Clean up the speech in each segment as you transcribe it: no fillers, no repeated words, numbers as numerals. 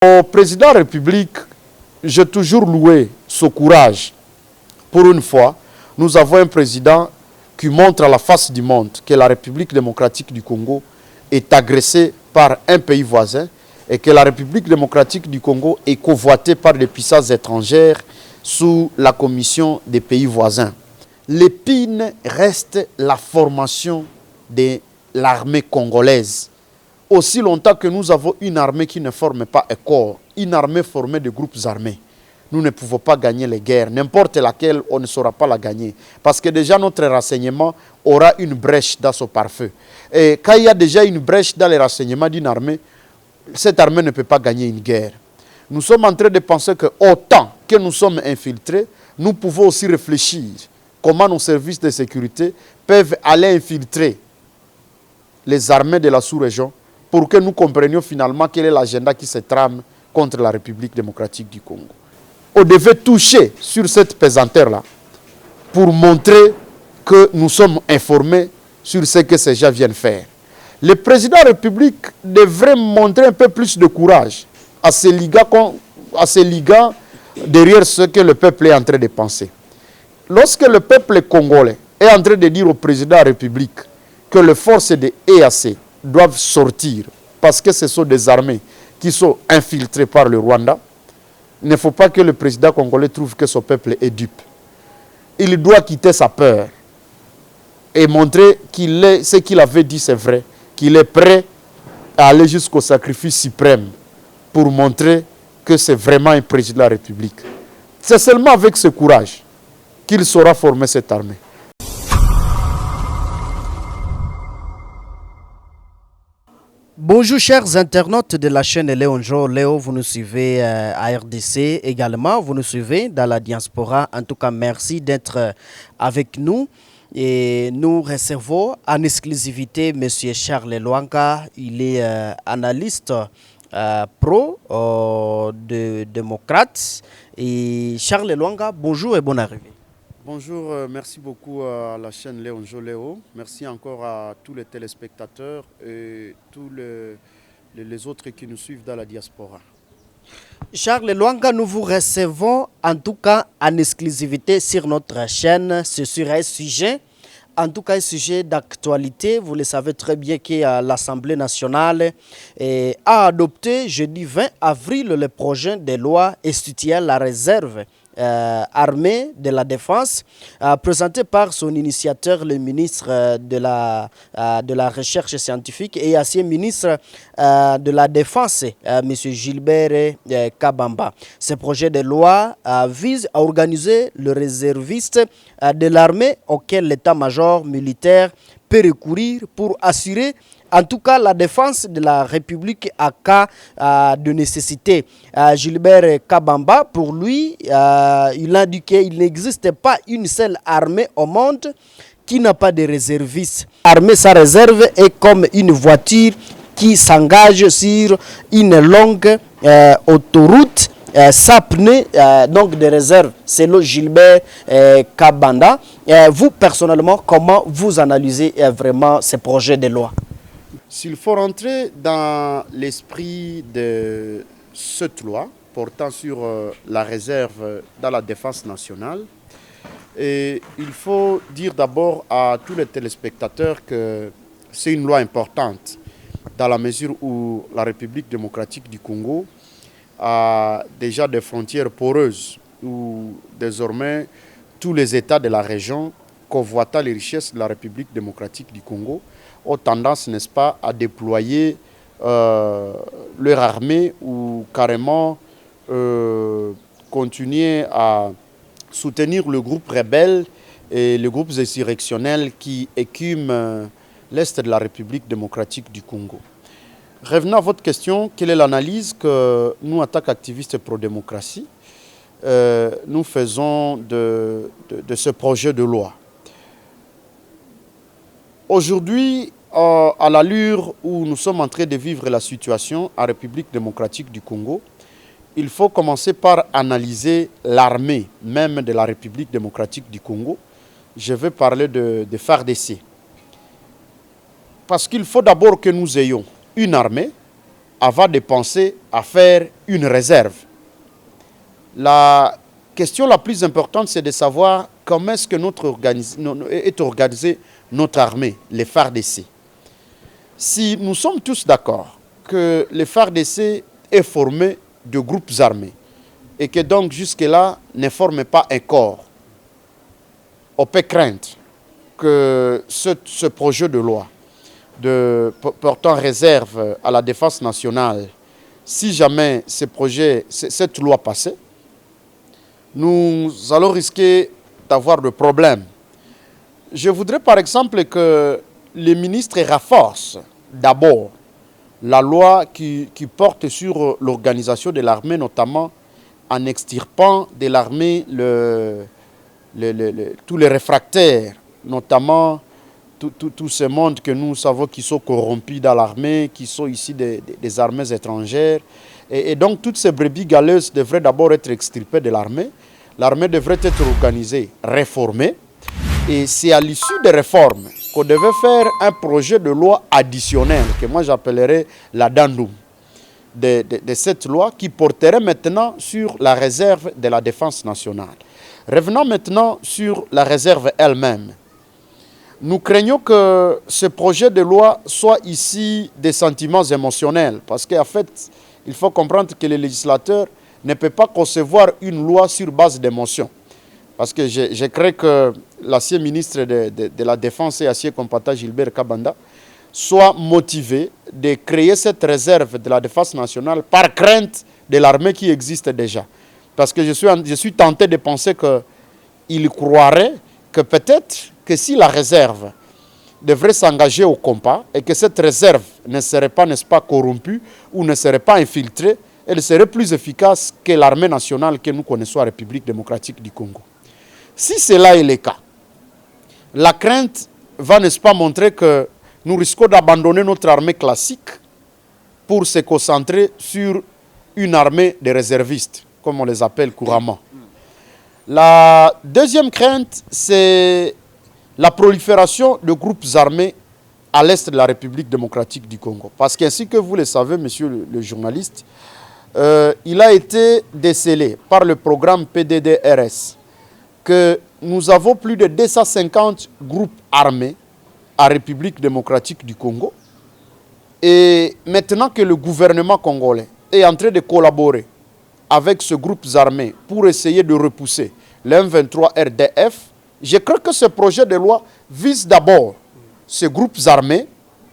Au président de la République, j'ai toujours loué ce courage. Pour une fois, nous avons un président qui montre à la face du monde que la République démocratique du Congo est agressée par un pays voisin et que la République démocratique du Congo est convoitée par des puissances étrangères sous la commission des pays voisins. L'épine reste la formation de l'armée congolaise. Aussi longtemps que nous avons une armée qui ne forme pas un corps, une armée formée de groupes armés, nous ne pouvons pas gagner les guerres. N'importe laquelle, on ne saura pas la gagner. Parce que déjà, notre renseignement aura une brèche dans son pare-feu. Et quand il y a déjà une brèche dans les renseignements d'une armée, cette armée ne peut pas gagner une guerre. Nous sommes en train de penser que autant que nous sommes infiltrés, nous pouvons aussi réfléchir comment nos services de sécurité peuvent aller infiltrer les armées de la sous-région pour que nous comprenions finalement quel est l'agenda qui se trame contre la République démocratique du Congo. On devait toucher sur cette pesanteur-là pour montrer que nous sommes informés sur ce que ces gens viennent faire. Le président de la République devrait montrer un peu plus de courage à ces ligas derrière ce que le peuple est en train de penser. Lorsque le peuple congolais est en train de dire au président de la République que les forces de EAC doivent sortir parce que ce sont des armées qui sont infiltrées par le Rwanda, il ne faut pas que le président congolais trouve que son peuple est dupe. Il doit quitter sa peur et montrer ce qu'il avait dit, c'est vrai, qu'il est prêt à aller jusqu'au sacrifice suprême pour montrer que c'est vraiment un président de la République. C'est seulement avec ce courage qu'il saura former cette armée. Bonjour chers internautes de la chaîne Léon Jo. Léo, vous nous suivez à RDC également, vous nous suivez dans la diaspora. En tout cas, merci d'être avec nous. Et nous recevons en exclusivité M. Charles Lwanga. Il est analyste de démocrate. Et Charles Lwanga, bonjour et bonne arrivée. Bonjour, merci beaucoup à la chaîne Léon Jo Léo. Merci encore à tous les téléspectateurs et tous les autres qui nous suivent dans la diaspora. Charles Lwanga, nous vous recevons en tout cas en exclusivité sur notre chaîne. Ce sera un sujet, en tout cas un sujet d'actualité. Vous le savez très bien que l'Assemblée nationale a adopté jeudi 20 avril le projet de loi instituant la réserve armée de la défense, présenté par son initiateur, le ministre de la Recherche scientifique et ancien ministre de la Défense, M. Gilbert Kabamba. Ce projet de loi vise à organiser le réserviste de l'armée auquel l'état-major militaire peut recourir pour assurer en tout cas la défense de la République à cas de nécessité. Gilbert Kabamba, pour lui, il a dit qu'il n'existe pas une seule armée au monde qui n'a pas de réservistes. Armée sans réserve est comme une voiture qui s'engage sur une longue autoroute sans pneu, donc de réserve, selon Gilbert Kabanda. Vous, personnellement, comment vous analysez vraiment ce projet de loi? S'il faut rentrer dans l'esprit de cette loi portant sur la réserve dans la défense nationale, et il faut dire d'abord à tous les téléspectateurs que c'est une loi importante dans la mesure où la République démocratique du Congo a déjà des frontières poreuses où désormais tous les États de la région convoitant les richesses de la République démocratique du Congo ont tendance, n'est-ce pas, à déployer leur armée ou carrément continuer à soutenir le groupe rebelle et les groupes insurrectionnels qui écument l'Est de la République démocratique du Congo. Revenons à votre question, quelle est l'analyse que nous, en tant qu'activistes pro-démocratie, nous faisons de ce projet de loi? Aujourd'hui, à l'allure où nous sommes en train de vivre la situation en République démocratique du Congo, il faut commencer par analyser l'armée même de la République démocratique du Congo. Je vais parler de FARDC. Parce qu'il faut d'abord que nous ayons une armée avant de penser à faire une réserve. La question la plus importante, c'est de savoir comment est-ce que est organisée notre armée, les FARDC. Si nous sommes tous d'accord que les FARDC est formé de groupes armés et que donc jusque-là ne forment pas un corps, on peut craindre que ce projet de loi portant réserve à la défense nationale, si jamais cette loi passait, nous allons risquer d'avoir des problèmes. Je voudrais par exemple que les ministres renforcent d'abord la loi qui porte sur l'organisation de l'armée, notamment en extirpant de l'armée tous les réfractaires, notamment tout ce monde que nous savons qui sont corrompus dans l'armée, qui sont ici des armées étrangères. Et donc toutes ces brebis galeuses devraient d'abord être extirpées de l'armée. L'armée devrait être organisée, réformée. Et c'est à l'issue des réformes qu'on devait faire un projet de loi additionnel, que moi j'appellerais l'addendum de cette loi, qui porterait maintenant sur la réserve de la défense nationale. Revenons maintenant sur la réserve elle-même. Nous craignons que ce projet de loi soit ici des sentiments émotionnels, parce qu'en fait, il faut comprendre que le législateur ne peut pas concevoir une loi sur base d'émotions. Parce que je crains que l'ancien ministre de la Défense et ancien combattant Gilbert Kabanda soit motivé de créer cette réserve de la défense nationale par crainte de l'armée qui existe déjà. Parce que je suis tenté de penser qu'il croirait que peut-être que si la réserve devrait s'engager au combat et que cette réserve ne serait pas, n'est-ce pas, corrompue ou ne serait pas infiltrée, elle serait plus efficace que l'armée nationale que nous connaissons en République démocratique du Congo. Si cela est le cas, la crainte va, n'est-ce pas, montrer que nous risquons d'abandonner notre armée classique pour se concentrer sur une armée de réservistes, comme on les appelle couramment. La deuxième crainte, c'est la prolifération de groupes armés à l'est de la République démocratique du Congo. Parce qu'ainsi que vous le savez, monsieur le journaliste, il a été décelé par le programme PDDRS que nous avons plus de 250 groupes armés en République démocratique du Congo. Et maintenant que le gouvernement congolais est en train de collaborer avec ce groupe armé pour essayer de repousser le M23 RDF, je crois que ce projet de loi vise d'abord ces groupes armés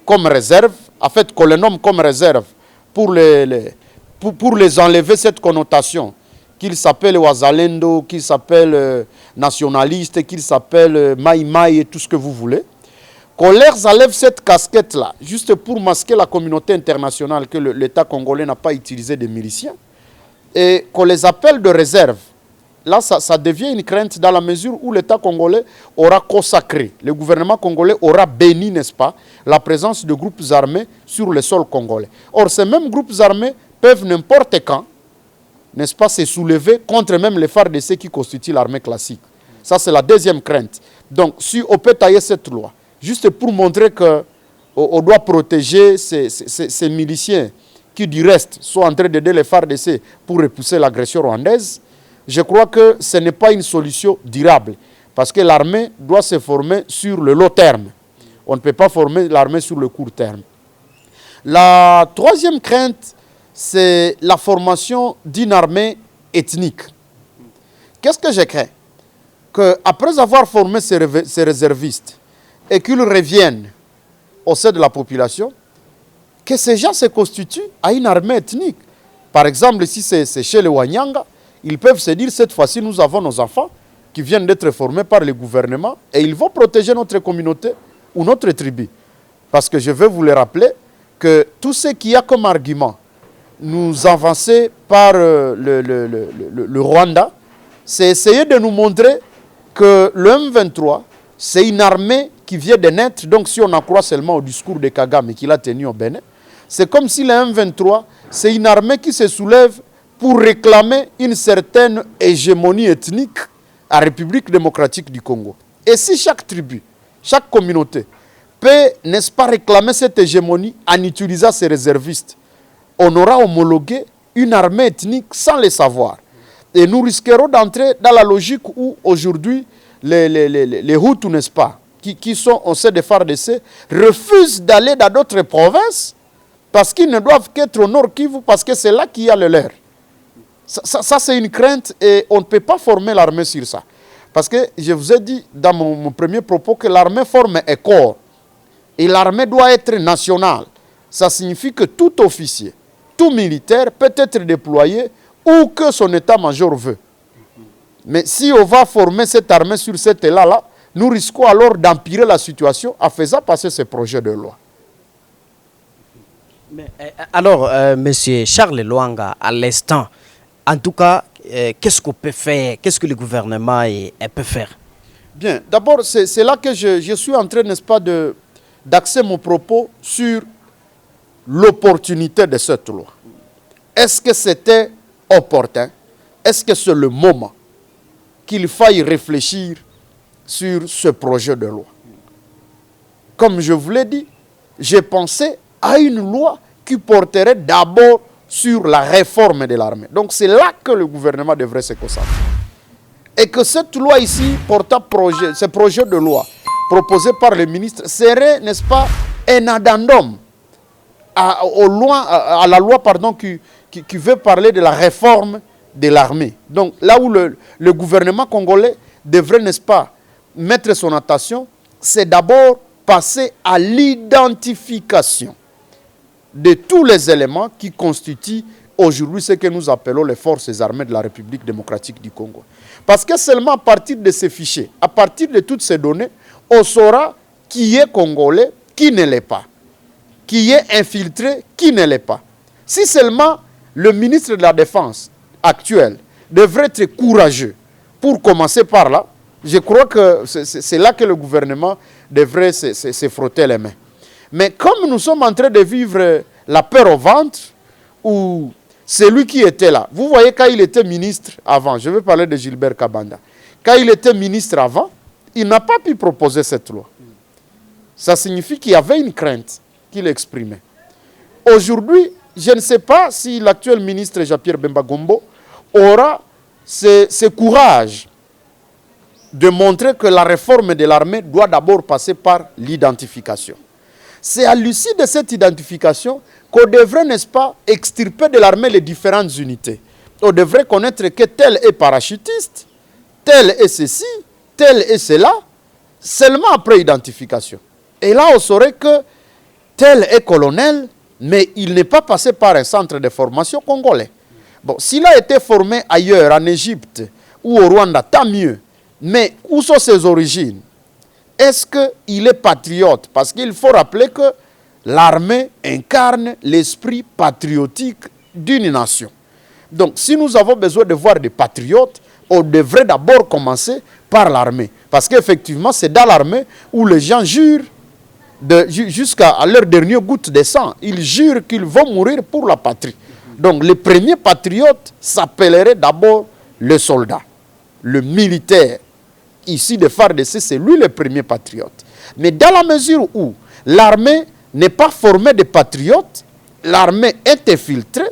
comme réserve, en fait qu'on les nomme comme réserve pour les enlever cette connotation, qu'ils s'appellent Ouazalendo, qu'ils s'appellent nationalistes, qu'ils s'appellent Maï et tout ce que vous voulez, qu'on leur enlève cette casquette-là, juste pour masquer la communauté internationale que l'État congolais n'a pas utilisé des miliciens, et qu'on les appelle de réserve. Là, ça devient une crainte dans la mesure où l'État congolais aura consacré, le gouvernement congolais aura béni, n'est-ce pas, la présence de groupes armés sur le sol congolais. Or, ces mêmes groupes armés peuvent n'importe quand, n'est-ce pas, se soulever contre même les FARDC qui constituent l'armée classique. Ça, c'est la deuxième crainte. Donc, si on peut tailler cette loi, juste pour montrer qu'on doit protéger ces miliciens qui, du reste, sont en train d'aider les FARDC pour repousser l'agression rwandaise, je crois que ce n'est pas une solution durable. Parce que l'armée doit se former sur le long terme. On ne peut pas former l'armée sur le court terme. La troisième crainte, c'est la formation d'une armée ethnique. Qu'est-ce que je crains? Qu'après avoir formé ces réservistes et qu'ils reviennent au sein de la population, que ces gens se constituent à une armée ethnique. Par exemple, si c'est chez les Wanyanga, ils peuvent se dire, cette fois-ci, nous avons nos enfants qui viennent d'être formés par le gouvernement et ils vont protéger notre communauté ou notre tribu. Parce que je veux vous le rappeler que tout ce qu'il y a comme argument nous avancer par le Rwanda, c'est essayer de nous montrer que le M23, c'est une armée qui vient de naître. Donc si on en croit seulement au discours de Kagame qu'il a tenu au Bénin, c'est comme si le M23, c'est une armée qui se soulève pour réclamer une certaine hégémonie ethnique à la République démocratique du Congo. Et si chaque tribu, chaque communauté peut, n'est-ce pas, réclamer cette hégémonie en utilisant ses réservistes, on aura homologué une armée ethnique sans le savoir. Et nous risquerons d'entrer dans la logique où aujourd'hui les Hutus, n'est-ce pas, qui sont au sein des FARDC, refusent d'aller dans d'autres provinces parce qu'ils ne doivent qu'être au Nord Kivu parce que c'est là qu'il y a le leur. Ça c'est une crainte et on ne peut pas former l'armée sur ça. Parce que je vous ai dit dans mon premier propos que l'armée forme un corps. Et l'armée doit être nationale. Ça signifie que tout officier, tout militaire peut être déployé où que son état-major veut. Mais si on va former cette armée sur cet élan-là, nous risquons alors d'empirer la situation en faisant passer ce projet de loi. Mais, alors, monsieur Charles Lwanga, à l'instant, en tout cas, qu'est-ce qu'on peut faire? Qu'est-ce que le gouvernement peut faire? Bien, d'abord, c'est là que je suis en train, n'est-ce pas, d'axer mon propos sur l'opportunité de cette loi. Est-ce que c'était opportun? Est-ce que c'est le moment qu'il faille réfléchir sur ce projet de loi? Comme je vous l'ai dit, j'ai pensé à une loi qui porterait d'abord sur la réforme de l'armée. Donc c'est là que le gouvernement devrait se concentrer. Et que cette loi ici, portant ce projet de loi proposé par le ministre, serait, n'est-ce pas, un addendum à la loi qui veut parler de la réforme de l'armée. Donc là où le gouvernement congolais devrait, n'est-ce pas, mettre son attention, c'est d'abord passer à l'identification de tous les éléments qui constituent aujourd'hui ce que nous appelons les forces armées de la République démocratique du Congo. Parce que seulement à partir de ces fichiers, à partir de toutes ces données, on saura qui est congolais, qui ne l'est pas, qui est infiltré, qui ne l'est pas. Si seulement le ministre de la Défense actuel devrait être courageux pour commencer par là, je crois que c'est là que le gouvernement devrait se frotter les mains. Mais comme nous sommes en train de vivre la peur au ventre, où celui qui était là, vous voyez quand il était ministre avant, je vais parler de Gilbert Kabanda, quand il était ministre avant, il n'a pas pu proposer cette loi. Ça signifie qu'il y avait une crainte qu'il exprimait. Aujourd'hui, je ne sais pas si l'actuel ministre Jean-Pierre Bemba Gombo aura ce courage de montrer que la réforme de l'armée doit d'abord passer par l'identification. C'est à l'issue de cette identification qu'on devrait, n'est-ce pas, extirper de l'armée les différentes unités. On devrait connaître que tel est parachutiste, tel est ceci, tel est cela, seulement après identification. Et là, on saurait que tel est colonel, mais il n'est pas passé par un centre de formation congolais. Bon, s'il a été formé ailleurs, en Égypte ou au Rwanda, tant mieux. Mais où sont ses origines? Est-ce qu'il est patriote? Parce qu'il faut rappeler que l'armée incarne l'esprit patriotique d'une nation. Donc, si nous avons besoin de voir des patriotes, on devrait d'abord commencer par l'armée. Parce qu'effectivement, c'est dans l'armée où les gens jurent jusqu'à leur dernière goutte de sang. Ils jurent qu'ils vont mourir pour la patrie. Donc, le premier patriote s'appellerait d'abord le soldat, le militaire. Ici, de FARDC, c'est lui le premier patriote. Mais dans la mesure où l'armée n'est pas formée de patriotes, l'armée est infiltrée,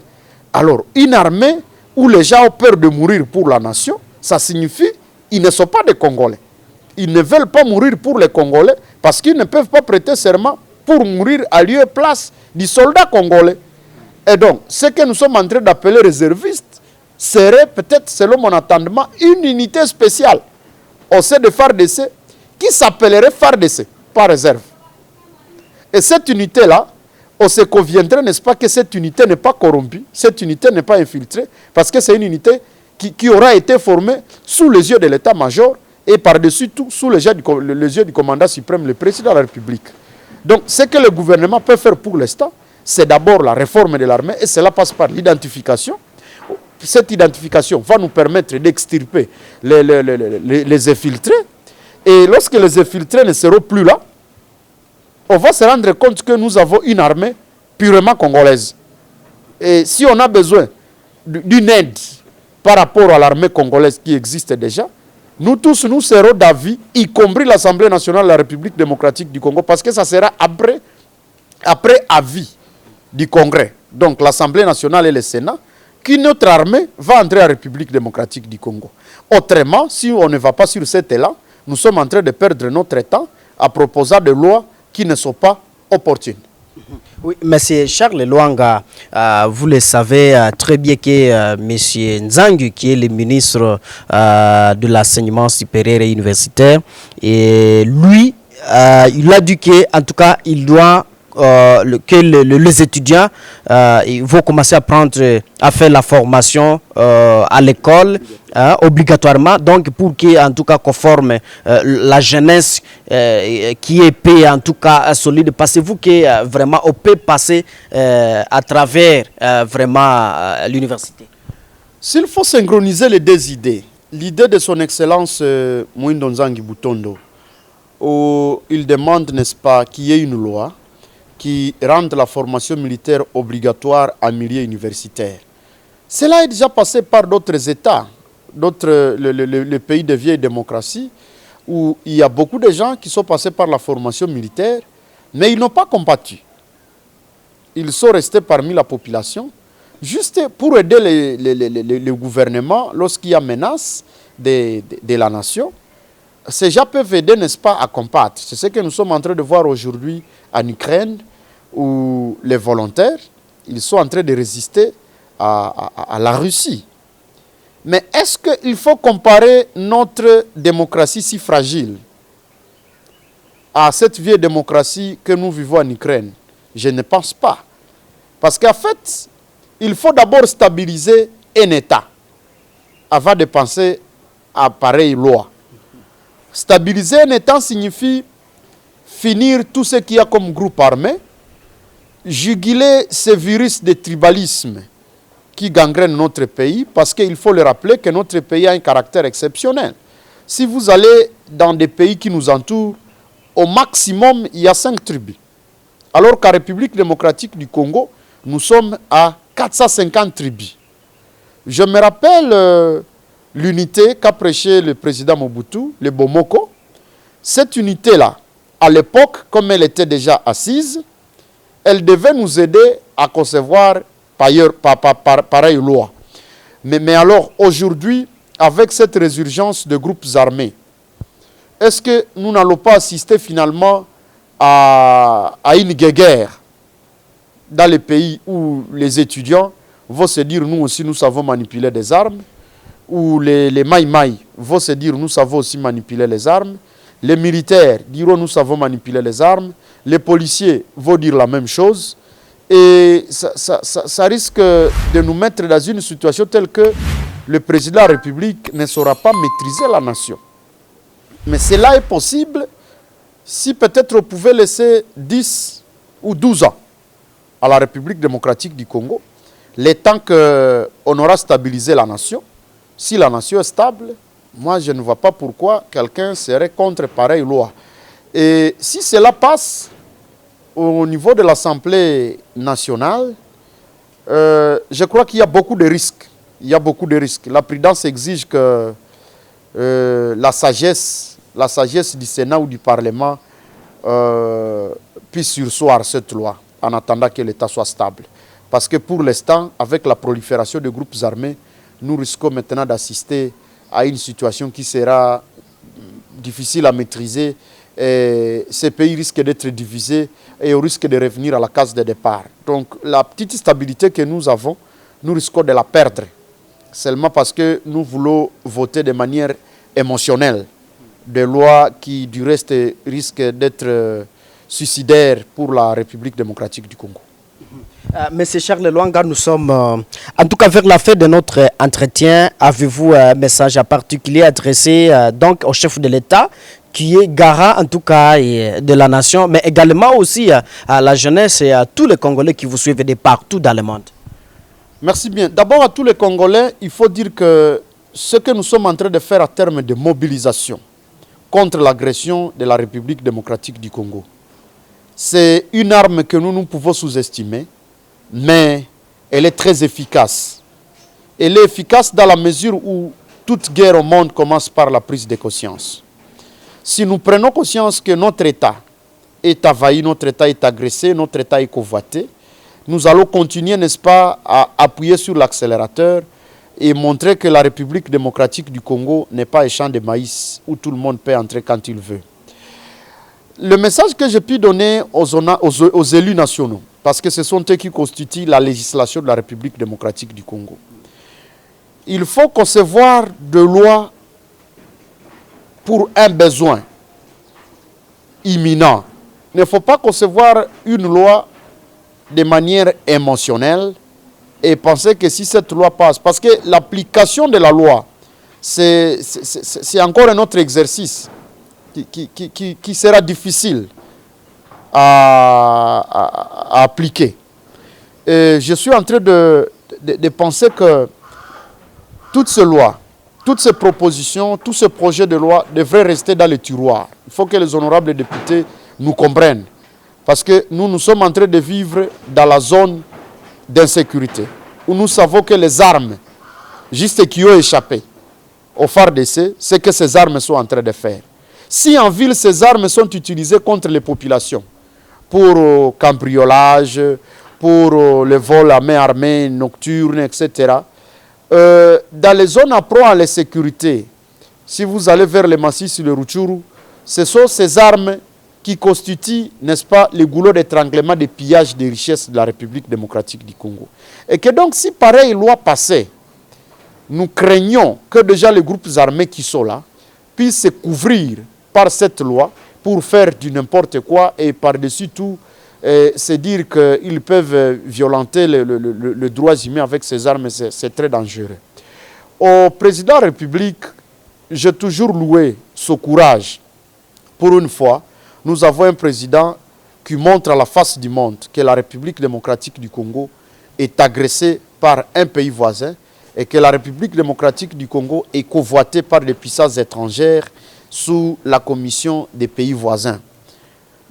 alors une armée où les gens ont peur de mourir pour la nation, ça signifie qu'ils ne sont pas des Congolais. Ils ne veulent pas mourir pour les Congolais parce qu'ils ne peuvent pas prêter serment pour mourir à lieu et place du soldat congolais. Et donc, ce que nous sommes en train d'appeler réservistes serait peut-être, selon mon entendement, une unité spéciale au sein de FARDC qui s'appellerait FARDC, par réserve. Et cette unité-là, on se conviendrait, n'est-ce pas, que cette unité n'est pas corrompue, cette unité n'est pas infiltrée, parce que c'est une unité qui aura été formée sous les yeux de l'état-major et par-dessus tout sous les yeux du commandant suprême, le président de la République. Donc, ce que le gouvernement peut faire pour l'instant, c'est d'abord la réforme de l'armée, et cela passe par l'identification. Cette identification va nous permettre d'extirper les infiltrés. Et lorsque les infiltrés ne seront plus là, on va se rendre compte que nous avons une armée purement congolaise. Et si on a besoin d'une aide par rapport à l'armée congolaise qui existe déjà, nous tous, nous serons d'avis, y compris l'Assemblée nationale de la République démocratique du Congo, parce que ça sera après avis du Congrès. Donc l'Assemblée nationale et le Sénat qu'une autre armée va entrer en République démocratique du Congo. Autrement, si on ne va pas sur cet élan, nous sommes en train de perdre notre temps à proposer des lois qui ne sont pas opportunes. Oui, M. Charles Lwanga, vous le savez très bien que M. Nzangu, qui est le ministre de l'enseignement supérieur et universitaire, et lui, il a dit qu'en tout cas, il doit que les étudiants ils vont commencer à faire la formation à l'école obligatoirement, donc pour que en tout cas conforme la jeunesse qui est payée en tout cas solide. Pensez-vous que vraiment on peut passer à travers vraiment l'université? S'il faut synchroniser les deux idées, l'idée de son excellence Moïndo Nzangi Butondo, où il demande, n'est-ce pas, qu'il y ait une loi qui rende la formation militaire obligatoire en milieu universitaire. Cela est déjà passé par d'autres États, les pays de vieille démocratie, où il y a beaucoup de gens qui sont passés par la formation militaire, mais ils n'ont pas combattu. Ils sont restés parmi la population, juste pour aider le gouvernement lorsqu'il y a menace de la nation. Ces gens peuvent aider, n'est-ce pas, à combattre. C'est ce que nous sommes en train de voir aujourd'hui en Ukraine, où les volontaires, ils sont en train de résister à la Russie. Mais est-ce qu'il faut comparer notre démocratie si fragile à cette vieille démocratie que nous vivons en Ukraine? Je ne pense pas. Parce qu'en fait, il faut d'abord stabiliser un État avant de penser à pareille loi. Stabiliser un État signifie finir tout ce qu'il y a comme groupe armé, juguler ce virus de tribalisme qui gangrène notre pays, parce qu'il faut le rappeler que notre pays a un caractère exceptionnel. Si vous allez dans des pays qui nous entourent, au maximum, il y a 5 tribus. Alors qu'en République démocratique du Congo, nous sommes à 450 tribus. Je me rappelle l'unité qu'a prêché le président Mobutu, le Bomoko. Cette unité-là, à l'époque, comme elle était déjà assise, elle devait nous aider à concevoir pareille loi. Mais alors, aujourd'hui, avec cette résurgence de groupes armés, est-ce que nous n'allons pas assister finalement à une guerre dans les pays où les étudiants vont se dire nous aussi nous savons manipuler des armes, où les maïmaï vont se dire nous savons aussi manipuler les armes, les militaires diront nous savons manipuler les armes, les policiers vont dire la même chose, et ça risque de nous mettre dans une situation telle que le président de la République ne saura pas maîtriser la nation. Mais cela est possible si peut-être on pouvait laisser 10 ou 12 ans à la République démocratique du Congo, le temps qu'on aura stabilisé la nation. Si la nation est stable, moi je ne vois pas pourquoi quelqu'un serait contre pareille loi. Et si cela passe au niveau de l'Assemblée nationale, je crois qu'il y a beaucoup de risques. Il y a beaucoup de risques. La prudence exige que la sagesse du Sénat ou du Parlement puisse surseoir cette loi en attendant que l'État soit stable. Parce que pour l'instant, avec la prolifération de groupes armés, nous risquons maintenant d'assister à une situation qui sera difficile à maîtriser. Et ces pays risquent d'être divisés et on risque de revenir à la case de départ. Donc la petite stabilité que nous avons, nous risquons de la perdre. Seulement parce que nous voulons voter de manière émotionnelle des lois qui, du reste, risquent d'être suicidaires pour la République démocratique du Congo. Monsieur Charles Lwanga, nous sommes en tout cas vers la fin de notre entretien. Avez-vous un message particulier adressé donc au chef de l'État qui est garant en tout cas de la nation, mais également aussi à la jeunesse et à tous les Congolais qui vous suivent de partout dans le monde? Merci bien. D'abord à tous les Congolais, il faut dire que ce que nous sommes en train de faire à terme de mobilisation contre l'agression de la République démocratique du Congo, c'est une arme que nous pouvons sous-estimer, mais elle est très efficace. Elle est efficace dans la mesure où toute guerre au monde commence par la prise de conscience. Si nous prenons conscience que notre État est envahi, notre État est agressé, notre État est convoité, nous allons continuer, n'est-ce pas, à appuyer sur l'accélérateur et montrer que la République démocratique du Congo n'est pas un champ de maïs où tout le monde peut entrer quand il veut. Le message que j'ai pu donner aux élus nationaux, parce que ce sont eux qui constituent la législation de la République démocratique du Congo, il faut concevoir de lois pour un besoin imminent. Il ne faut pas concevoir une loi de manière émotionnelle et penser que si cette loi passe, parce que l'application de la loi, c'est encore un autre exercice qui sera difficile à appliquer. Et je suis en train de penser que toutes ces lois, toutes ces propositions, tous ces projets de loi devraient rester dans les tiroirs. Il faut que les honorables députés nous comprennent. Parce que nous sommes en train de vivre dans la zone d'insécurité, où nous savons que les armes, juste qui ont échappé au FARDC, c'est que ces armes sont en train de faire. Si en ville, ces armes sont utilisées contre les populations, pour cambriolage, pour le vol à main armée, nocturne, etc., dans les zones à proie à l'insécurité, si vous allez vers les massifs sur le Rutshuru, ce sont ces armes qui constituent, n'est-ce pas, les goulots d'étranglement des pillages des richesses de la République démocratique du Congo. Et que donc, si pareille loi passait, nous craignons que déjà les groupes armés qui sont là puissent se couvrir par cette loi pour faire du n'importe quoi et par-dessus tout, se dire qu'ils peuvent violenter le droit humain avec ces armes, c'est très dangereux. Au président de la République, j'ai toujours loué son courage. Pour une fois, nous avons un président qui montre à la face du monde que la République démocratique du Congo est agressée par un pays voisin et que la République démocratique du Congo est convoitée par des puissances étrangères sous la commission des pays voisins.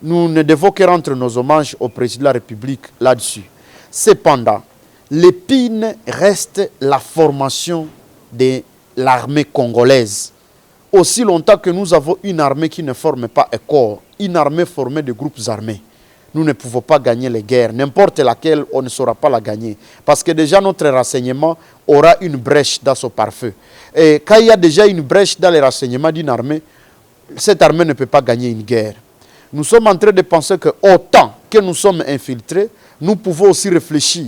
Nous ne devons que rendre nos hommages au président de la République là-dessus. Cependant, l'épine reste la formation de l'armée congolaise. Aussi longtemps que nous avons une armée qui ne forme pas un corps, une armée formée de groupes armés, nous ne pouvons pas gagner les guerres. N'importe laquelle, on ne saura pas la gagner. Parce que déjà, notre renseignement aura une brèche dans son pare-feu. Et quand il y a déjà une brèche dans les renseignements d'une armée, cette armée ne peut pas gagner une guerre. Nous sommes en train de penser que autant que nous sommes infiltrés, nous pouvons aussi réfléchir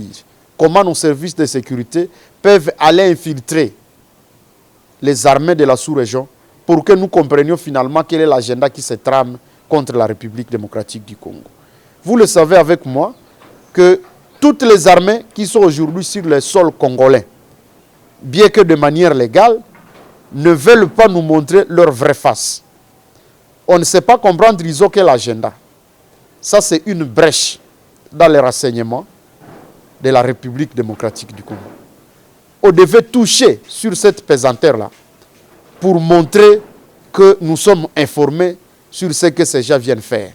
comment nos services de sécurité peuvent aller infiltrer les armées de la sous-région pour que nous comprenions finalement quel est l'agenda qui se trame contre la République démocratique du Congo. Vous le savez avec moi que toutes les armées qui sont aujourd'hui sur le sol congolais, bien que de manière légale, ne veulent pas nous montrer leur vraie face. On ne sait pas comprendre, ils ont quel agenda. Ça, c'est une brèche dans les renseignements de la République démocratique du Congo. On devait toucher sur cette pesanteur-là pour montrer que nous sommes informés sur ce que ces gens viennent faire.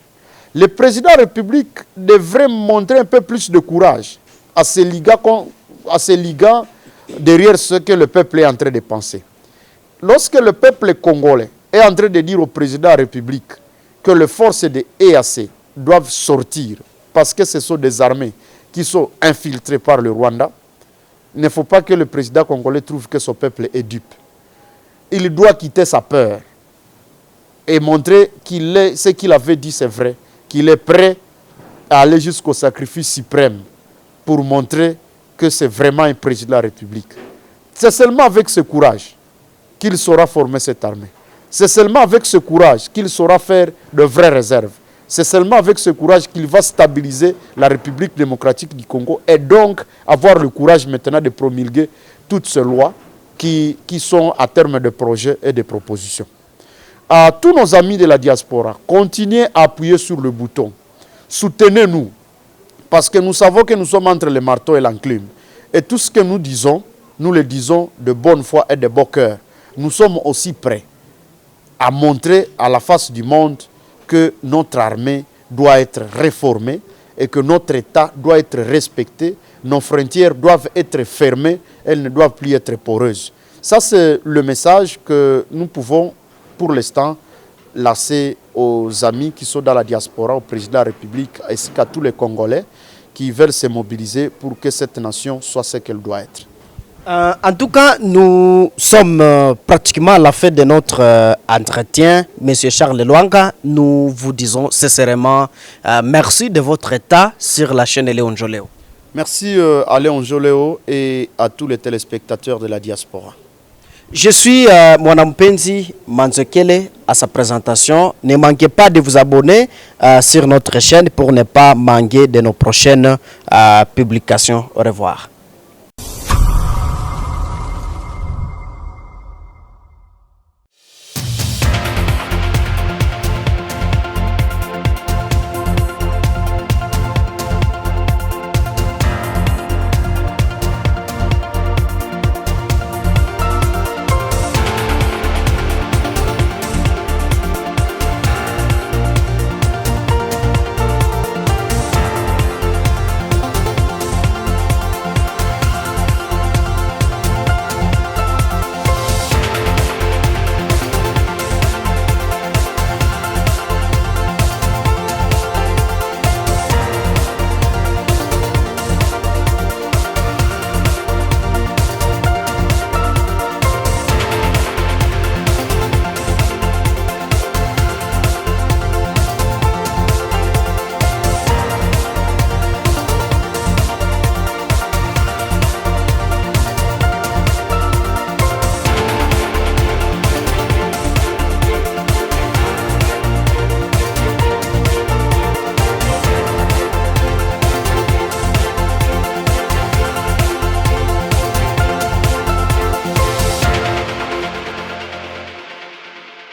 Le président de la République devrait montrer un peu plus de courage à ces ligas derrière ce que le peuple est en train de penser. Lorsque le peuple congolais est en train de dire au président de la République que les forces de EAC doivent sortir parce que ce sont des armées qui sont infiltrées par le Rwanda, il ne faut pas que le président congolais trouve que son peuple est dupe. Il doit quitter sa peur et montrer ce qu'il avait dit, c'est vrai, qu'il est prêt à aller jusqu'au sacrifice suprême pour montrer que c'est vraiment un président de la République. C'est seulement avec ce courage qu'il saura former cette armée. C'est seulement avec ce courage qu'il saura faire de vraies réserves. C'est seulement avec ce courage qu'il va stabiliser la République démocratique du Congo et donc avoir le courage maintenant de promulguer toutes ces lois qui sont à terme de projets et de propositions. À tous nos amis de la diaspora, continuez à appuyer sur le bouton. Soutenez-nous, parce que nous savons que nous sommes entre le marteau et l'enclume. Et tout ce que nous disons, nous le disons de bonne foi et de bon cœur. Nous sommes aussi prêts à montrer à la face du monde que notre armée doit être réformée et que notre État doit être respecté. Nos frontières doivent être fermées, elles ne doivent plus être poreuses. Ça, c'est le message que nous pouvons, pour l'instant, lancer aux amis qui sont dans la diaspora, au président de la République, ainsi qu'à tous les Congolais qui veulent se mobiliser pour que cette nation soit ce qu'elle doit être. En tout cas, nous sommes pratiquement à la fin de notre entretien. Monsieur Charles Lwanga, nous vous disons sincèrement merci de votre état sur la chaîne Léon Joléo. Merci à Léon Joléo et à tous les téléspectateurs de la diaspora. Je suis Mwanampenzi Manzekele à sa présentation. Ne manquez pas de vous abonner sur notre chaîne pour ne pas manquer de nos prochaines publications. Au revoir.